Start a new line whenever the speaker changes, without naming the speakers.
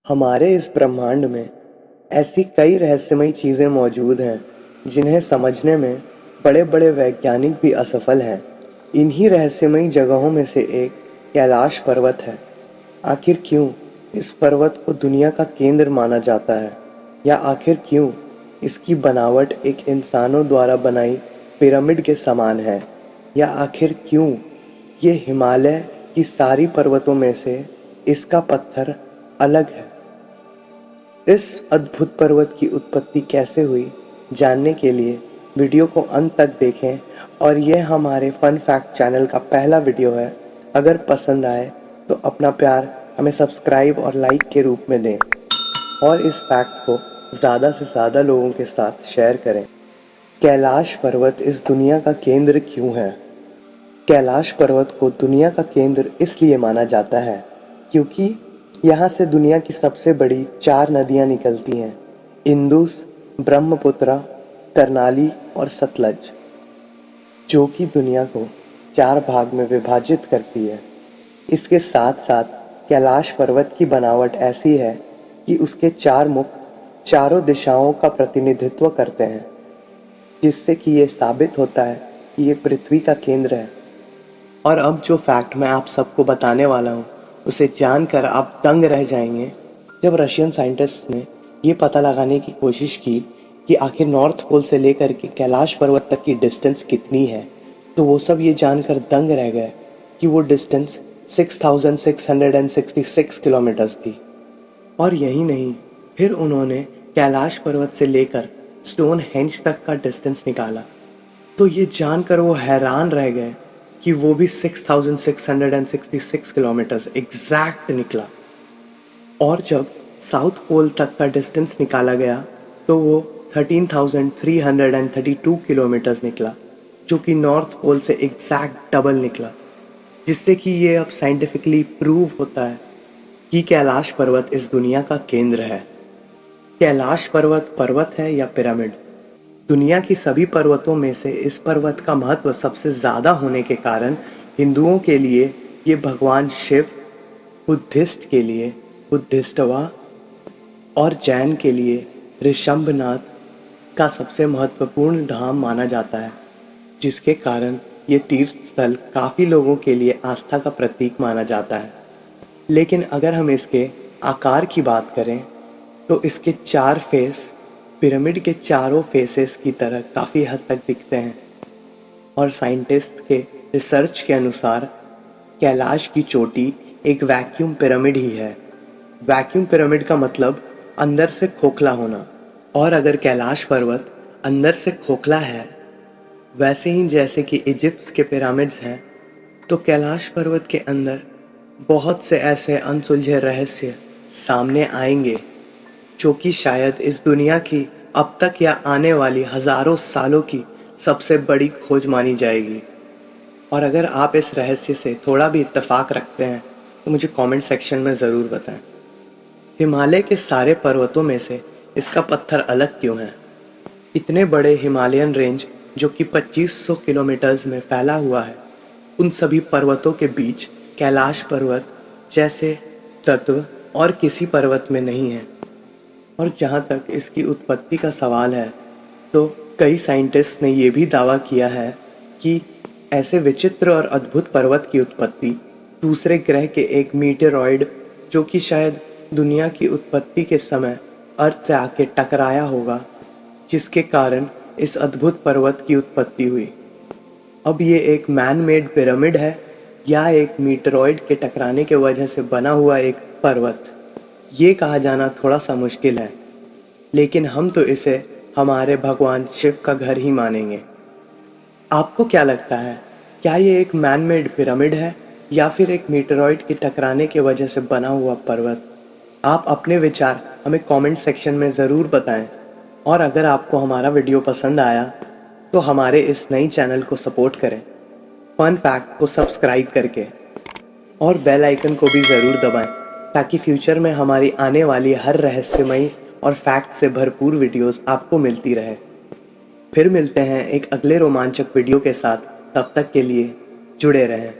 हमारे इस ब्रह्मांड में ऐसी कई रहस्यमयी चीज़ें मौजूद हैं जिन्हें समझने में बड़े-बड़े वैज्ञानिक भी असफल हैं। इन्हीं रहस्यमयी जगहों में से एक कैलाश पर्वत है। आखिर क्यों इस पर्वत को दुनिया का केंद्र माना जाता है? या आखिर क्यों इसकी बनावट एक इंसानों द्वारा बनाई पिरामिड के समान है? या आखिर क्यों ये हिमालय की सारी पर्वतों में से इसका पत्थर अलग है? इस अद्भुत पर्वत की उत्पत्ति कैसे हुई, जानने के लिए वीडियो को अंत तक देखें। और यह हमारे फन फैक्ट चैनल का पहला वीडियो है। अगर पसंद आए तो अपना प्यार हमें सब्सक्राइब और लाइक के रूप में दें और इस फैक्ट को ज़्यादा से ज़्यादा लोगों के साथ शेयर करें। कैलाश पर्वत इस दुनिया का केंद्र क्यों है? कैलाश पर्वत को दुनिया का केंद्र इसलिए माना जाता है क्योंकि यहाँ से दुनिया की सबसे बड़ी 4 नदियाँ निकलती हैं: इंदुस, ब्रह्मपुत्र, करनाली और सतलज, जो कि दुनिया को 4 भाग में विभाजित करती है। इसके साथ साथ कैलाश पर्वत की बनावट ऐसी है कि उसके 4 मुख चारों दिशाओं का प्रतिनिधित्व करते हैं, जिससे कि ये साबित होता है कि ये पृथ्वी का केंद्र है। और अब जो फैक्ट मैं आप सबको बताने वाला हूँ, उसे जानकर आप दंग रह जाएंगे। जब रशियन साइंटिस्ट ने ये पता लगाने की कोशिश की कि आखिर नॉर्थ पोल से लेकर के कैलाश पर्वत तक की डिस्टेंस कितनी है, तो वो सब ये जानकर दंग रह गए कि वो डिस्टेंस 6666 किलोमीटर्स थी। और यही नहीं, फिर उन्होंने कैलाश पर्वत से लेकर स्टोन हेंज तक का डिस्टेंस निकाला, तो ये जानकर वो हैरान रह गए कि वो भी 6666 किलोमीटर्स एग्जैक्ट निकला। और जब साउथ पोल तक का डिस्टेंस निकाला गया तो वो 13,332 किलोमीटर्स निकला, जो कि नॉर्थ पोल से एग्जैक्ट डबल निकला, जिससे कि ये अब साइंटिफिकली प्रूव होता है कि कैलाश पर्वत इस दुनिया का केंद्र है। कैलाश पर्वत पर्वत है या पिरामिड? दुनिया की सभी पर्वतों में से इस पर्वत का महत्व सबसे ज़्यादा होने के कारण हिंदुओं के लिए ये भगवान शिव, बुद्धिस्ट के लिए बुद्धिस्टवा और जैन के लिए ऋषभनाथ का सबसे महत्वपूर्ण धाम माना जाता है, जिसके कारण ये तीर्थ स्थल काफ़ी लोगों के लिए आस्था का प्रतीक माना जाता है। लेकिन अगर हम इसके आकार की बात करें तो इसके 4 फेस पिरामिड के चारों फेसेस की तरह काफ़ी हद तक दिखते हैं। और साइंटिस्ट के रिसर्च के अनुसार कैलाश की चोटी एक वैक्यूम पिरामिड ही है। वैक्यूम पिरामिड का मतलब अंदर से खोखला होना। और अगर कैलाश पर्वत अंदर से खोखला है, वैसे ही जैसे कि इजिप्ट के पिरामिड्स हैं, तो कैलाश पर्वत के अंदर बहुत से ऐसे अनसुलझे रहस्य सामने आएंगे, जो कि शायद इस दुनिया की अब तक या आने वाली हज़ारों सालों की सबसे बड़ी खोज मानी जाएगी। और अगर आप इस रहस्य से थोड़ा भी इत्तेफाक रखते हैं तो मुझे कमेंट सेक्शन में ज़रूर बताएं। हिमालय के सारे पर्वतों में से इसका पत्थर अलग क्यों है? इतने बड़े हिमालयन रेंज जो कि 2500 किलोमीटर्स में फैला हुआ है, उन सभी पर्वतों के बीच कैलाश पर्वत जैसे तत्व और किसी पर्वत में नहीं है। और जहाँ तक इसकी उत्पत्ति का सवाल है, तो कई साइंटिस्ट ने ये भी दावा किया है कि ऐसे विचित्र और अद्भुत पर्वत की उत्पत्ति दूसरे ग्रह के एक मीटेरॉइड, जो कि शायद दुनिया की उत्पत्ति के समय अर्थ से आके टकराया होगा, जिसके कारण इस अद्भुत पर्वत की उत्पत्ति हुई। अब ये एक मैन मेड पिरामिड है या एक मीटेरॉइड के टकराने के वजह से बना हुआ एक पर्वत, ये कहा जाना थोड़ा सा मुश्किल है। लेकिन हम तो इसे हमारे भगवान शिव का घर ही मानेंगे। आपको क्या लगता है, क्या ये एक मैन मेड पिरामिड है या फिर एक मीटेरॉइड के टकराने की वजह से बना हुआ पर्वत? आप अपने विचार हमें कमेंट सेक्शन में ज़रूर बताएं। और अगर आपको हमारा वीडियो पसंद आया तो हमारे इस नई चैनल को सपोर्ट करें, फन फैक्ट को सब्सक्राइब करके, और बेल आइकन को भी ज़रूर दबाएं, ताकि फ्यूचर में हमारी आने वाली हर रहस्यमयी और फैक्ट से भरपूर वीडियोस आपको मिलती रहे। फिर मिलते हैं एक अगले रोमांचक वीडियो के साथ। तब तक के लिए जुड़े रहें।